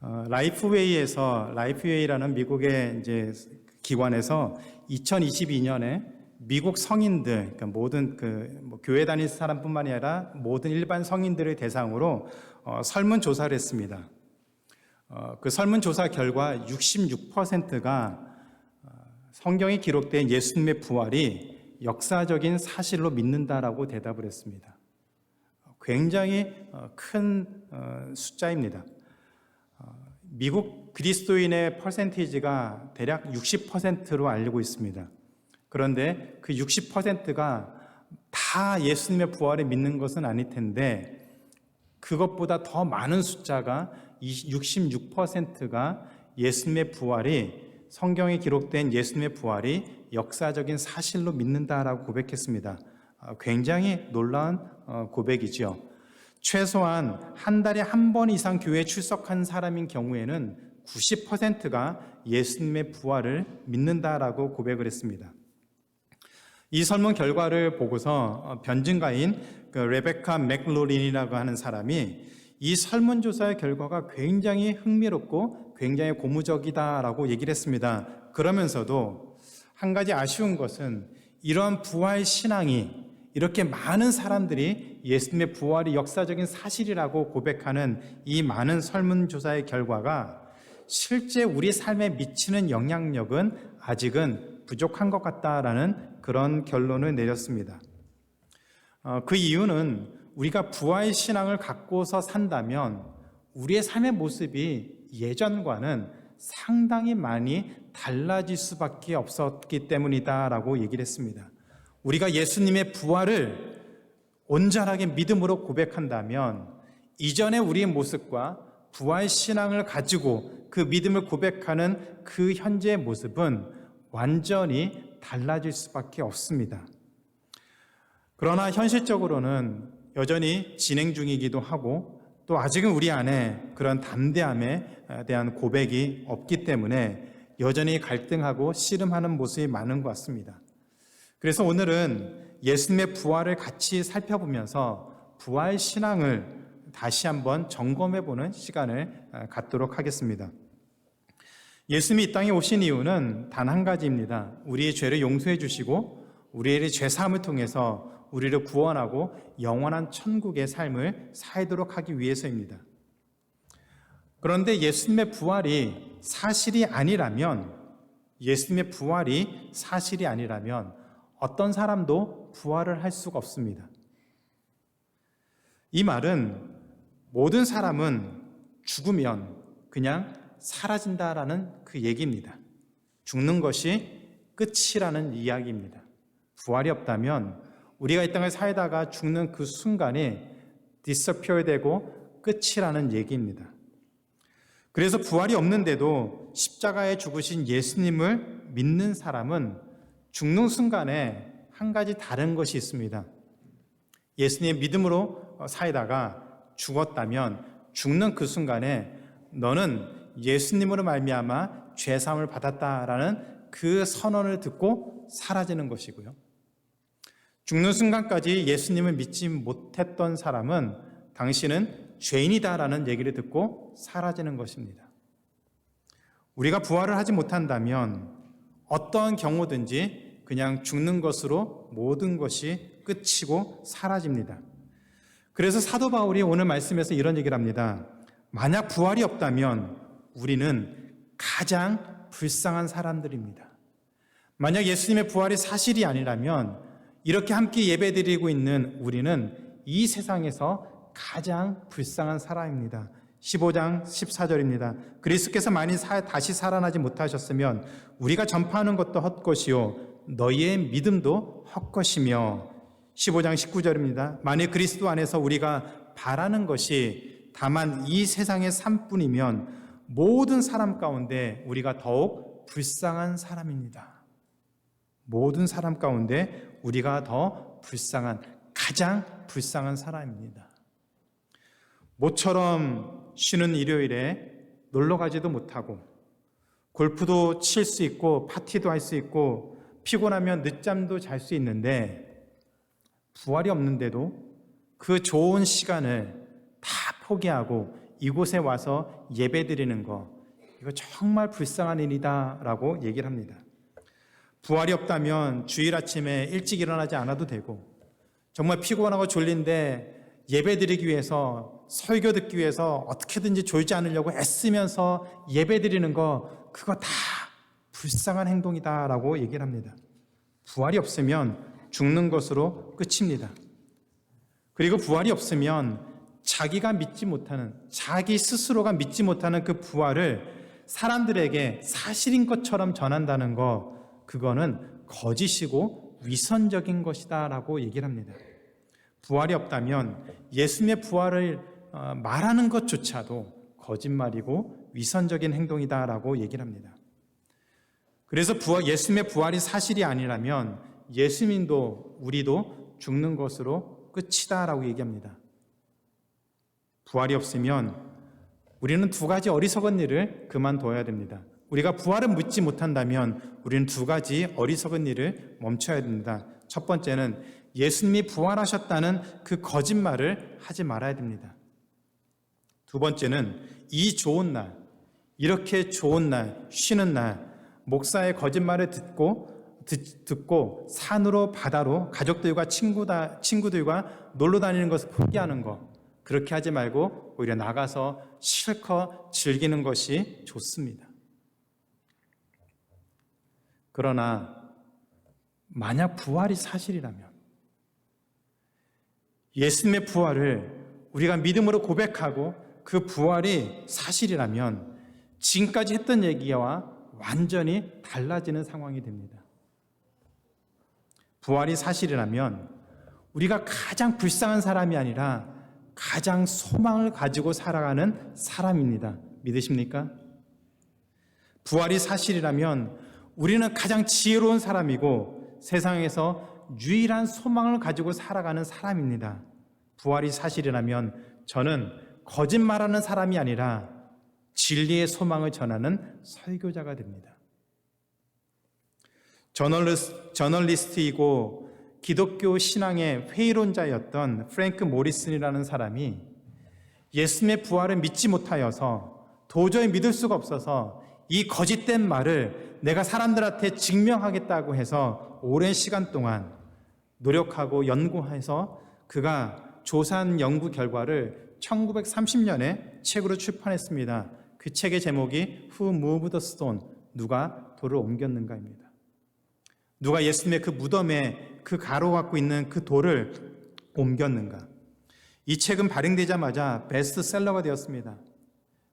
라이프웨이라는 미국의 이제 기관에서 2022년에 미국 성인들, 그러니까 모든 교회 다닐 사람뿐만이 아니라 모든 일반 성인들을 대상으로 설문조사를 했습니다. 그 설문조사 결과 66%가 성경에 기록된 예수님의 부활이 역사적인 사실로 믿는다라고 대답을 했습니다. 굉장히 큰 숫자입니다. 미국 그리스도인의 퍼센티지가 대략 60%로 알고 있습니다. 그런데 그 60%가 다 예수님의 부활을 믿는 것은 아닐 텐데 그것보다 더 많은 숫자가 66%가 예수님의 부활이 성경에 기록된 예수님의 부활이 역사적인 사실로 믿는다라고 고백했습니다. 굉장히 놀라운 고백이죠. 최소한 한 달에 한 번 이상 교회에 출석한 사람인 경우에는 90%가 예수님의 부활을 믿는다라고 고백을 했습니다. 이 설문 결과를 보고서 변증가인 레베카 맥로린이라고 하는 사람이 이 설문조사의 결과가 굉장히 흥미롭고 굉장히 고무적이다라고 얘기를 했습니다. 그러면서도 한 가지 아쉬운 것은 이러한 부활 신앙이 이렇게 많은 사람들이 예수님의 부활이 역사적인 사실이라고 고백하는 이 많은 설문조사의 결과가 실제 우리 삶에 미치는 영향력은 아직은 부족한 것 같다라는 그런 결론을 내렸습니다. 그 이유는 우리가 부활 신앙을 갖고서 산다면 우리의 삶의 모습이 예전과는 상당히 많이 달라질 수밖에 없었기 때문이다라고 얘기를 했습니다. 우리가 예수님의 부활을 온전하게 믿음으로 고백한다면 이전의 우리의 모습과 부활 신앙을 가지고 그 믿음을 고백하는 그 현재의 모습은 완전히 달라질 수밖에 없습니다. 그러나 현실적으로는 여전히 진행 중이기도 하고 또 아직은 우리 안에 그런 담대함에 대한 고백이 없기 때문에 여전히 갈등하고 씨름하는 모습이 많은 것 같습니다. 그래서 오늘은 예수님의 부활을 같이 살펴보면서 부활 신앙을 다시 한번 점검해보는 시간을 갖도록 하겠습니다. 예수님이 이 땅에 오신 이유는 단 한 가지입니다. 우리의 죄를 용서해 주시고 우리의 죄사함을 통해서 우리를 구원하고 영원한 천국의 삶을 살도록 하기 위해서입니다. 그런데 예수님의 부활이 사실이 아니라면 어떤 사람도 부활을 할 수가 없습니다. 이 말은 모든 사람은 죽으면 그냥 사라진다라는 그 얘기입니다. 죽는 것이 끝이라는 이야기입니다. 부활이 없다면 우리가 이 땅을 살다가 죽는 그 순간에 disappear 되고 끝이라는 얘기입니다. 그래서 부활이 없는데도 십자가에 죽으신 예수님을 믿는 사람은 죽는 순간에 한 가지 다른 것이 있습니다. 예수님의 믿음으로 살다가 죽었다면 죽는 그 순간에 너는 예수님으로 말미암아 죄사함을 받았다라는 그 선언을 듣고 사라지는 것이고요. 죽는 순간까지 예수님을 믿지 못했던 사람은 당신은 죄인이다라는 얘기를 듣고 사라지는 것입니다. 우리가 부활을 하지 못한다면 어떠한 경우든지 그냥 죽는 것으로 모든 것이 끝이고 사라집니다. 그래서 사도 바울이 오늘 말씀에서 이런 얘기를 합니다. 만약 부활이 없다면 우리는 가장 불쌍한 사람들입니다. 만약 예수님의 부활이 사실이 아니라면 이렇게 함께 예배드리고 있는 우리는 이 세상에서 가장 불쌍한 사람입니다. 15장 14절입니다. 그리스도께서 만일 다시 살아나지 못하셨으면 우리가 전파하는 것도 헛것이요 너희의 믿음도 헛것이며 15장 19절입니다. 만일 그리스도 안에서 우리가 바라는 것이 다만 이 세상의 삶뿐이면 모든 사람 가운데 우리가 더욱 불쌍한 사람입니다. 모든 사람 가운데 우리가 더 불쌍한, 가장 불쌍한 사람입니다. 모처럼 쉬는 일요일에 놀러 가지도 못하고 골프도 칠 수 있고 파티도 할 수 있고 피곤하면 늦잠도 잘 수 있는데 부활이 없는데도 그 좋은 시간을 다 포기하고 이곳에 와서 예배드리는 거, 이거 정말 불쌍한 일이다라고 얘기를 합니다. 부활이 없다면 주일 아침에 일찍 일어나지 않아도 되고, 정말 피곤하고 졸린데 예배드리기 위해서, 설교 듣기 위해서 어떻게든지 졸지 않으려고 애쓰면서 예배드리는 거, 그거 다 불쌍한 행동이다라고 얘기를 합니다. 부활이 없으면 죽는 것으로 끝입니다. 그리고 부활이 없으면 자기가 믿지 못하는, 자기 스스로가 믿지 못하는 그 부활을 사람들에게 사실인 것처럼 전한다는 거, 그거는 거짓이고 위선적인 것이다 라고 얘기를 합니다. 부활이 없다면 예수님의 부활을 말하는 것조차도 거짓말이고 위선적인 행동이다 라고 얘기를 합니다. 그래서 예수님의 부활이 사실이 아니라면 예수님도 우리도 죽는 것으로 끝이다 라고 얘기합니다. 부활이 없으면 우리는 두 가지 어리석은 일을 그만둬야 됩니다. 우리가 부활을 믿지 못한다면 우리는 두 가지 어리석은 일을 멈춰야 됩니다. 첫 번째는 예수님이 부활하셨다는 그 거짓말을 하지 말아야 됩니다. 두 번째는 이 좋은 날, 이렇게 좋은 날, 쉬는 날, 목사의 거짓말을 듣고 산으로 바다로 가족들과 친구들과 놀러 다니는 것을 포기하는 것, 그렇게 하지 말고 오히려 나가서 실컷 즐기는 것이 좋습니다. 그러나 만약 부활이 사실이라면, 예수님의 부활을 우리가 믿음으로 고백하고 그 부활이 사실이라면 지금까지 했던 얘기와 완전히 달라지는 상황이 됩니다. 부활이 사실이라면 우리가 가장 불쌍한 사람이 아니라 가장 소망을 가지고 살아가는 사람입니다. 믿으십니까? 부활이 사실이라면 우리는 가장 지혜로운 사람이고 세상에서 유일한 소망을 가지고 살아가는 사람입니다. 부활이 사실이라면 저는 거짓말하는 사람이 아니라 진리의 소망을 전하는 설교자가 됩니다. 저널리스트이고 기독교 신앙의 회의론자였던 프랭크 모리슨이라는 사람이 예수님의 부활을 믿지 못하여서 도저히 믿을 수가 없어서 이 거짓된 말을 내가 사람들한테 증명하겠다고 해서 오랜 시간 동안 노력하고 연구해서 그가 조사한 연구 결과를 1930년에 책으로 출판했습니다. 그 책의 제목이 Who Moved the Stone? 누가 돌을 옮겼는가입니다. 누가 예수님의 그 무덤에 그 가로 갖고 있는 그 돌을 옮겼는가. 이 책은 발행되자마자 베스트셀러가 되었습니다.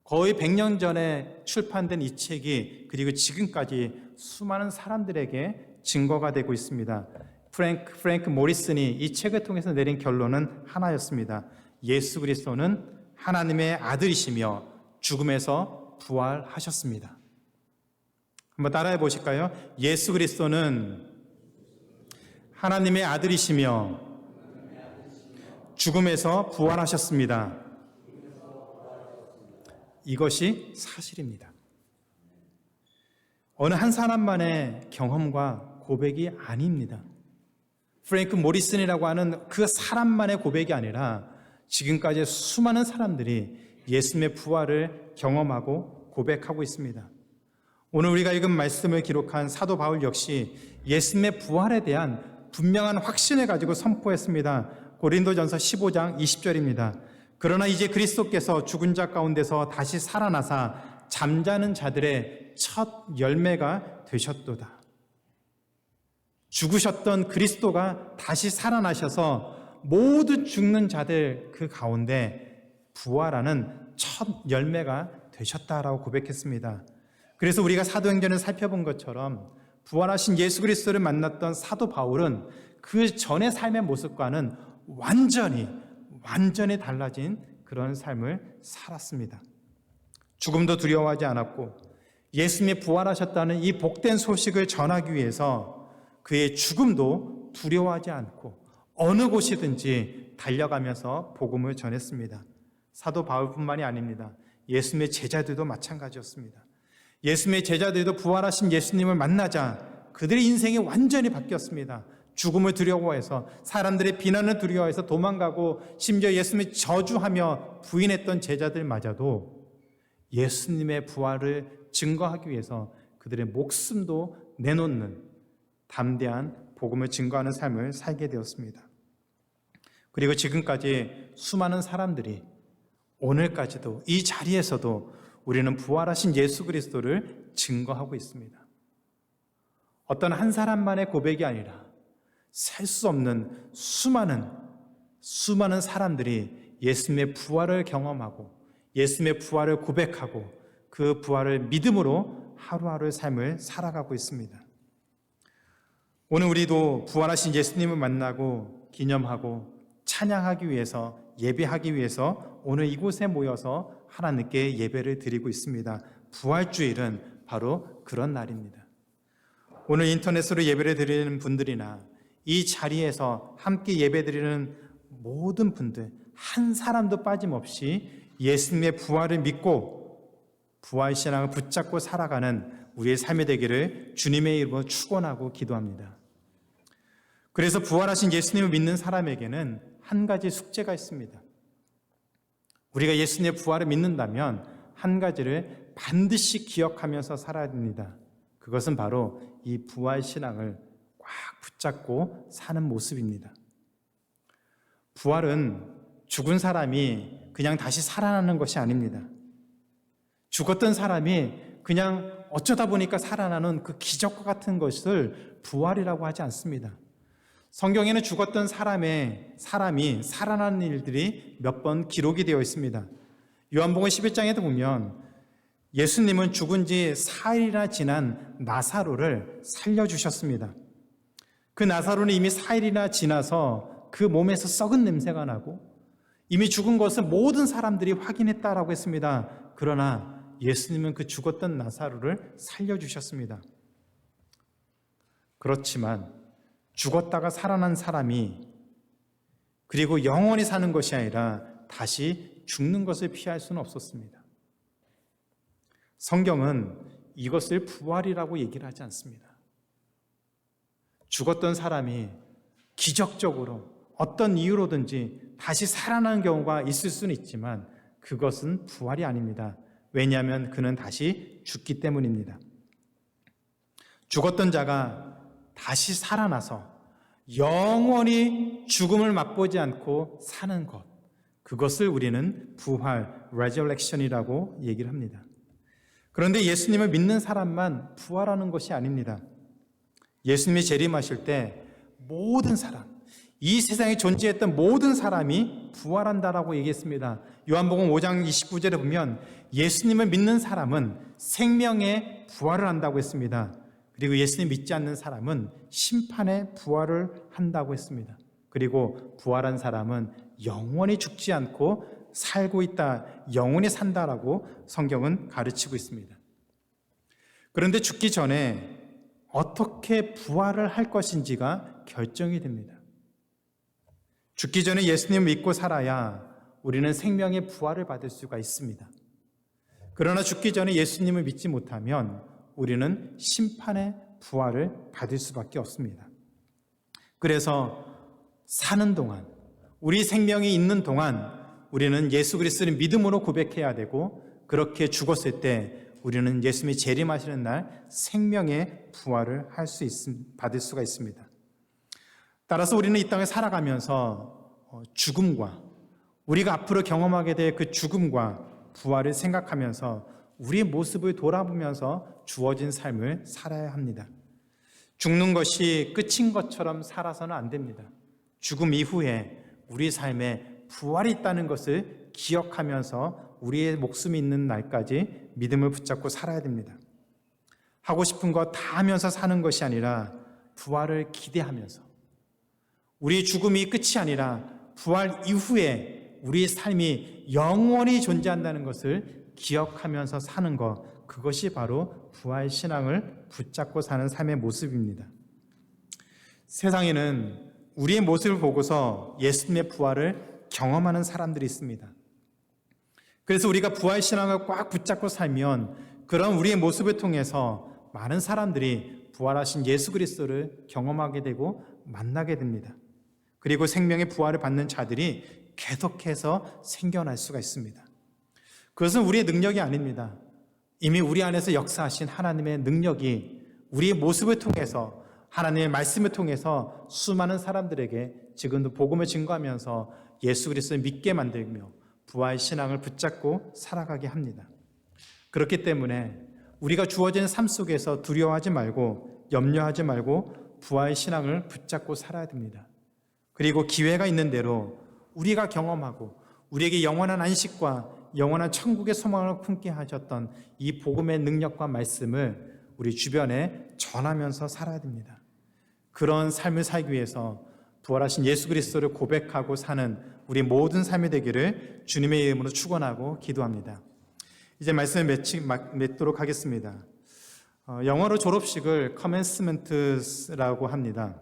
거의 100년 전에 출판된 이 책이 그리고 지금까지 수많은 사람들에게 증거가 되고 있습니다. 프랭크 모리슨이 이 책을 통해서 내린 결론은 하나였습니다. 예수 그리스도는 하나님의 아들이시며 죽음에서 부활하셨습니다. 한번 따라해 보실까요? 예수 그리스도는 하나님의 아들이시며 죽음에서 부활하셨습니다. 이것이 사실입니다. 어느 한 사람만의 경험과 고백이 아닙니다. 프랭크 모리슨이라고 하는 그 사람만의 고백이 아니라 지금까지 수많은 사람들이 예수님의 부활을 경험하고 고백하고 있습니다. 오늘 우리가 읽은 말씀을 기록한 사도 바울 역시 예수님의 부활에 대한 분명한 확신을 가지고 선포했습니다. 고린도전서 15장 20절입니다. 그러나 이제 그리스도께서 죽은 자 가운데서 다시 살아나사 잠자는 자들의 첫 열매가 되셨도다. 죽으셨던 그리스도가 다시 살아나셔서 모두 죽는 자들 그 가운데 부활하는 첫 열매가 되셨다라고 고백했습니다. 그래서 우리가 사도행전을 살펴본 것처럼 부활하신 예수 그리스도를 만났던 사도 바울은 그 전의 삶의 모습과는 완전히 달라진 그런 삶을 살았습니다. 죽음도 두려워하지 않았고 예수님이 부활하셨다는 이 복된 소식을 전하기 위해서 그의 죽음도 두려워하지 않고 어느 곳이든지 달려가면서 복음을 전했습니다. 사도 바울뿐만이 아닙니다. 예수님의 제자들도 마찬가지였습니다. 예수님의 제자들도 부활하신 예수님을 만나자 그들의 인생이 완전히 바뀌었습니다. 죽음을 두려워해서 사람들의 비난을 두려워해서 도망가고 심지어 예수님을 저주하며 부인했던 제자들마저도 예수님의 부활을 증거하기 위해서 그들의 목숨도 내놓는 담대한 복음을 증거하는 삶을 살게 되었습니다. 그리고 지금까지 수많은 사람들이 오늘까지도 이 자리에서도 우리는 부활하신 예수 그리스도를 증거하고 있습니다. 어떤 한 사람만의 고백이 아니라 셀 수 없는 수많은 사람들이 예수님의 부활을 경험하고 예수님의 부활을 고백하고 그 부활을 믿음으로 하루하루의 삶을 살아가고 있습니다. 오늘 우리도 부활하신 예수님을 만나고 기념하고 찬양하기 위해서 예배하기 위해서 오늘 이곳에 모여서 하나님께 예배를 드리고 있습니다. 부활주일은 바로 그런 날입니다. 오늘 인터넷으로 예배를 드리는 분들이나 이 자리에서 함께 예배드리는 모든 분들 한 사람도 빠짐없이 예수님의 부활을 믿고 부활신앙을 붙잡고 살아가는 우리의 삶이 되기를 주님의 이름으로 축원하고 기도합니다. 그래서 부활하신 예수님을 믿는 사람에게는 한 가지 숙제가 있습니다. 우리가 예수님의 부활을 믿는다면 한 가지를 반드시 기억하면서 살아야 됩니다. 그것은 바로 이 부활신앙을 꽉 붙잡고 사는 모습입니다. 부활은 죽은 사람이 그냥 다시 살아나는 것이 아닙니다. 죽었던 사람이 그냥 어쩌다 보니까 살아나는 그 기적과 같은 것을 부활이라고 하지 않습니다. 성경에는 죽었던 사람이 살아나는 일들이 몇 번 기록이 되어 있습니다. 요한복음 11장에도 보면 예수님은 죽은 지 4일이나 지난 나사로를 살려주셨습니다. 그 나사로는 이미 4일이나 지나서 그 몸에서 썩은 냄새가 나고 이미 죽은 것을 모든 사람들이 확인했다라고 했습니다. 그러나 예수님은 그 죽었던 나사로를 살려주셨습니다. 그렇지만 죽었다가 살아난 사람이 그리고 영원히 사는 것이 아니라 다시 죽는 것을 피할 수는 없었습니다. 성경은 이것을 부활이라고 얘기를 하지 않습니다. 죽었던 사람이 기적적으로 어떤 이유로든지 다시 살아나는 경우가 있을 수는 있지만 그것은 부활이 아닙니다. 왜냐하면 그는 다시 죽기 때문입니다. 죽었던 자가 다시 살아나서 영원히 죽음을 맛보지 않고 사는 것, 그것을 우리는 부활, resurrection이라고 얘기를 합니다. 그런데 예수님을 믿는 사람만 부활하는 것이 아닙니다. 예수님이 재림하실 때 모든 사람, 이 세상에 존재했던 모든 사람이 부활한다라고 얘기했습니다. 요한복음 5장 29절에 보면 예수님을 믿는 사람은 생명의 부활을 한다고 했습니다. 그리고 예수님 믿지 않는 사람은 심판의 부활을 한다고 했습니다. 그리고 부활한 사람은 영원히 죽지 않고 살고 있다, 영원히 산다라고 성경은 가르치고 있습니다. 그런데 죽기 전에 어떻게 부활을 할 것인지가 결정이 됩니다. 죽기 전에 예수님을 믿고 살아야 우리는 생명의 부활을 받을 수가 있습니다. 그러나 죽기 전에 예수님을 믿지 못하면 우리는 심판의 부활을 받을 수밖에 없습니다. 그래서 사는 동안, 우리 생명이 있는 동안 우리는 예수 그리스도를 믿음으로 고백해야 되고, 그렇게 죽었을 때 우리는 예수님이 재림하시는 날 생명의 부활을 받을 수가 있습니다. 따라서 우리는 이 땅을 살아가면서 죽음과 우리가 앞으로 경험하게 될 그 죽음과 부활을 생각하면서 우리의 모습을 돌아보면서 주어진 삶을 살아야 합니다. 죽는 것이 끝인 것처럼 살아서는 안 됩니다. 죽음 이후에 우리 삶에 부활이 있다는 것을 기억하면서 우리의 목숨이 있는 날까지 믿음을 붙잡고 살아야 됩니다. 하고 싶은 거 다 하면서 사는 것이 아니라 부활을 기대하면서, 우리의 죽음이 끝이 아니라 부활 이후에 우리의 삶이 영원히 존재한다는 것을 기억하면서 사는 것, 그것이 바로 부활 신앙을 붙잡고 사는 삶의 모습입니다. 세상에는 우리의 모습을 보고서 예수님의 부활을 경험하는 사람들이 있습니다. 그래서 우리가 부활 신앙을 꽉 붙잡고 살면 그런 우리의 모습을 통해서 많은 사람들이 부활하신 예수 그리스도를 경험하게 되고 만나게 됩니다. 그리고 생명의 부활을 받는 자들이 계속해서 생겨날 수가 있습니다. 그것은 우리의 능력이 아닙니다. 이미 우리 안에서 역사하신 하나님의 능력이 우리의 모습을 통해서, 하나님의 말씀을 통해서 수많은 사람들에게 지금도 복음을 증거하면서 예수 그리스도를 믿게 만들며 부활 신앙을 붙잡고 살아가게 합니다. 그렇기 때문에 우리가 주어진 삶 속에서 두려워하지 말고 염려하지 말고 부활 신앙을 붙잡고 살아야 됩니다. 그리고 기회가 있는 대로 우리가 경험하고 우리에게 영원한 안식과 영원한 천국의 소망을 품게 하셨던 이 복음의 능력과 말씀을 우리 주변에 전하면서 살아야 됩니다. 그런 삶을 살기 위해서 부활하신 예수 그리스도를 고백하고 사는 우리 모든 삶이 되기를 주님의 이름으로 축원하고 기도합니다. 이제 말씀을 맺도록 하겠습니다. 영어로 졸업식을 commencement라고 합니다.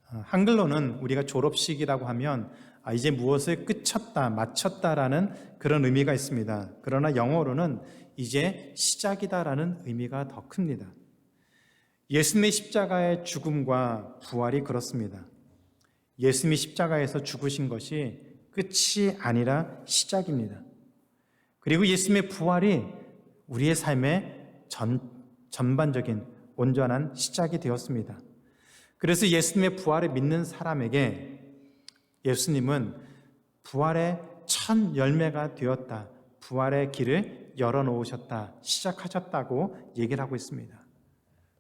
한글로는 우리가 졸업식이라고 하면 이제 무엇을 끝쳤다, 마쳤다라는 그런 의미가 있습니다. 그러나 영어로는 이제 시작이다라는 의미가 더 큽니다. 예수님의 십자가의 죽음과 부활이 그렇습니다. 예수님이 십자가에서 죽으신 것이 끝이 아니라 시작입니다. 그리고 예수님의 부활이 우리의 삶의 전반적인 온전한 시작이 되었습니다. 그래서 예수님의 부활을 믿는 사람에게 예수님은 부활의 첫 열매가 되었다, 부활의 길을 열어놓으셨다, 시작하셨다고 얘기를 하고 있습니다.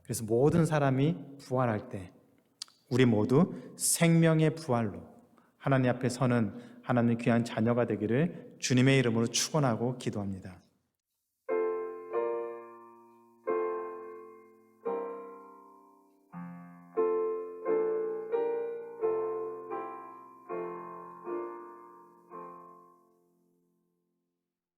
그래서 모든 사람이 부활할 때 우리 모두 생명의 부활로 하나님 앞에 서는 하나님의 귀한 자녀가 되기를 주님의 이름으로 축원하고 기도합니다.